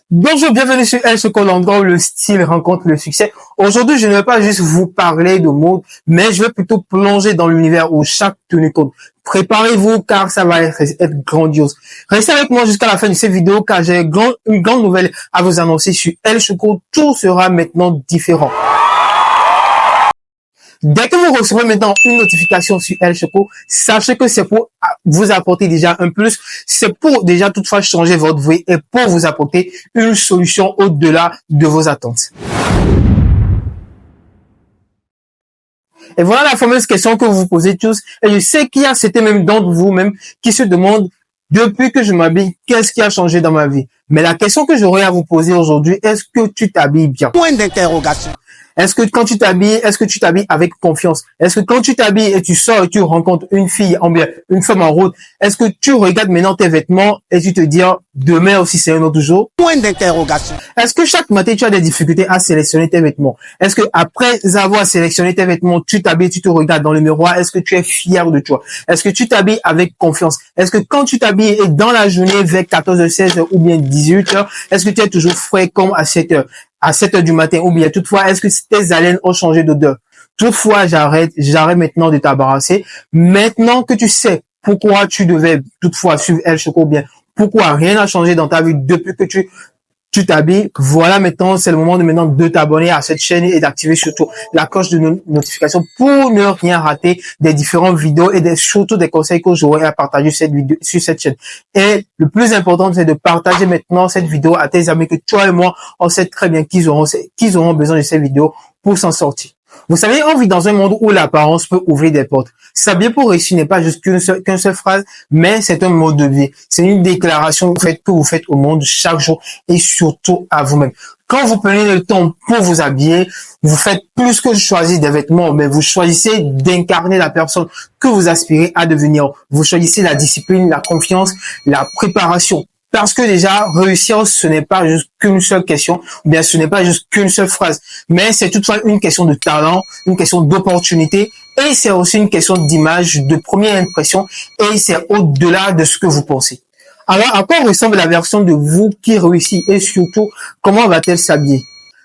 Bonjour, bienvenue sur El Choco, l'endroit où le style rencontre le succès. Aujourd'hui, je ne vais pas juste vous parler de mode, mais je vais plutôt plonger dans l'univers où chaque tenue compte. Préparez-vous car ça va être grandiose. Restez avec moi jusqu'à la fin de cette vidéo car j'ai une grande nouvelle à vous annoncer sur El Choco. Tout sera maintenant différent. Dès que vous recevrez maintenant une notification sur El Choco, sachez que c'est pour vous apporter déjà un plus, c'est pour déjà toutefois changer votre vie et pour vous apporter une solution au-delà de vos attentes. Et voilà la fameuse question que vous vous posez tous. Et je sais qu'il y a certains même d'entre vous-même qui se demandent, depuis que je m'habille, qu'est-ce qui a changé dans ma vie? Mais la question que j'aurais à vous poser aujourd'hui, est-ce que tu t'habilles bien? Point d'interrogation. Est-ce que quand tu t'habilles, est-ce que tu t'habilles avec confiance? Est-ce que quand tu t'habilles et tu sors et tu rencontres une fille, une femme en route, est-ce que tu regardes maintenant tes vêtements et tu te dis, demain aussi c'est un autre jour? Point d'interrogation. Est-ce que chaque matin tu as des difficultés à sélectionner tes vêtements? Est-ce que après avoir sélectionné tes vêtements, tu t'habilles, tu te regardes dans le miroir, est-ce que tu es fier de toi? Est-ce que tu t'habilles avec confiance? Est-ce que quand tu t'habilles et dans la journée vers 14h, 16h ou bien 18h, est-ce que tu es toujours frais comme à 7h? À 7h du matin, ou bien toutefois, est-ce que tes haleines ont changé d'odeur? Toutefois, j'arrête maintenant de t'embarrasser. Maintenant que tu sais pourquoi tu devais toutefois suivre El Choco, ou bien pourquoi rien n'a changé dans ta vie depuis que tu t'habilles, voilà maintenant, c'est le moment de t'abonner à cette chaîne et d'activer surtout la cloche de notification pour ne rien rater des différentes vidéos et surtout des conseils que j'aurai à partager sur cette chaîne. Et le plus important, c'est de partager maintenant cette vidéo à tes amis que toi et moi, on sait très bien qu'ils auront besoin de ces vidéos pour s'en sortir. Vous savez, on vit dans un monde où l'apparence peut ouvrir des portes. S'habiller pour réussir n'est pas juste qu'une seule phrase, mais c'est un mode de vie. C'est une déclaration que vous faites au monde chaque jour et surtout à vous-même. Quand vous prenez le temps pour vous habiller, vous faites plus que choisir des vêtements, mais vous choisissez d'incarner la personne que vous aspirez à devenir. Vous choisissez la discipline, la confiance, la préparation. Parce que déjà, réussir, ce n'est pas juste qu'une seule question, ou bien ce n'est pas juste qu'une seule phrase, mais c'est toutefois une question de talent, une question d'opportunité, et c'est aussi une question d'image, de première impression, et c'est au-delà de ce que vous pensez. Alors, à quoi ressemble la version de vous qui réussit, et surtout, comment va-t-elle s'habiller?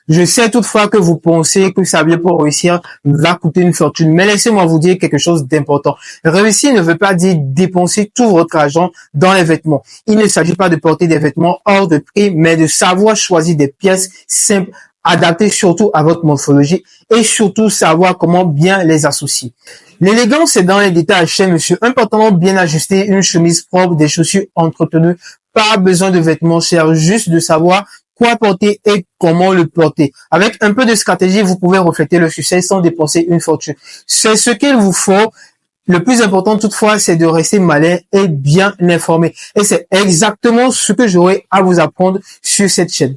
Je sais toutefois que vous pensez que s'habiller pour réussir va coûter une fortune, mais laissez-moi vous dire quelque chose d'important. Réussir ne veut pas dire dépenser tout votre argent dans les vêtements. Il ne s'agit pas de porter des vêtements hors de prix, mais de savoir choisir des pièces simples, adaptées surtout à votre morphologie et surtout savoir comment bien les associer. L'élégance est dans les détails chez monsieur. Un pantalon bien ajusté, une chemise propre, des chaussures entretenues, pas besoin de vêtements chers, juste de savoir quoi porter et comment le porter. Avec un peu de stratégie, vous pouvez refléter le succès sans dépenser une fortune. C'est ce qu'il vous faut. Le plus important toutefois, c'est de rester malin et bien informé. Et c'est exactement ce que j'aurai à vous apprendre sur cette chaîne.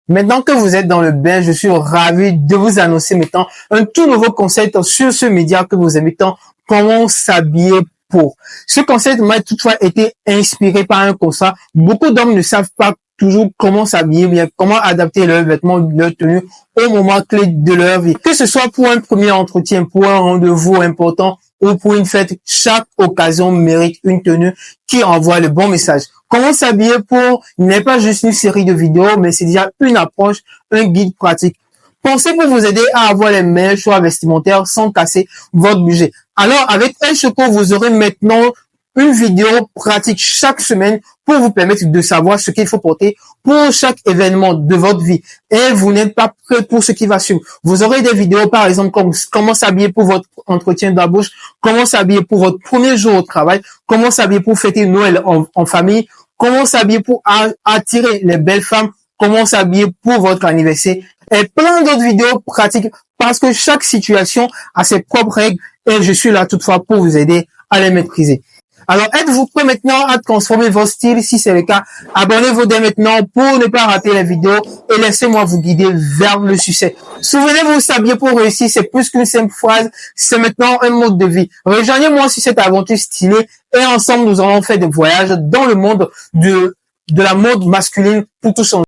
Maintenant que vous êtes dans le bain, je suis ravi de vous annoncer maintenant un tout nouveau concept sur ce média que vous aimez tant, comment s'habiller pour. Ce concept m'a toutefois été inspiré par un constat. Beaucoup d'hommes ne savent pas toujours comment s'habiller, bien comment adapter leurs vêtements, leur tenue au moment clé de leur vie. Que ce soit pour un premier entretien, pour un rendez-vous important ou pour une fête, chaque occasion mérite une tenue qui envoie le bon message. Comment s'habiller pour n'est pas juste une série de vidéos, mais c'est déjà une approche, un guide pratique. Pensez pour vous aider à avoir les meilleurs choix vestimentaires sans casser votre budget. Alors, avec El Choco, vous aurez maintenant une vidéo pratique chaque semaine pour vous permettre de savoir ce qu'il faut porter pour chaque événement de votre vie. Et vous n'êtes pas prêt pour ce qui va suivre. Vous aurez des vidéos, par exemple, comme comment s'habiller pour votre entretien d'embauche, comment s'habiller pour votre premier jour au travail, comment s'habiller pour fêter Noël en famille, comment s'habiller pour attirer les belles femmes, comment s'habiller pour votre anniversaire et plein d'autres vidéos pratiques parce que chaque situation a ses propres règles et je suis là toutefois pour vous aider à les maîtriser. Alors, êtes-vous prêt maintenant à transformer votre style? Si c'est le cas, abonnez-vous dès maintenant pour ne pas rater les vidéos et laissez-moi vous guider vers le succès. Souvenez-vous, s'habiller pour réussir, c'est plus qu'une simple phrase, c'est maintenant un mode de vie. Rejoignez-moi sur cette aventure stylée et ensemble, nous allons faire des voyages dans le monde de la mode masculine pour tout changer.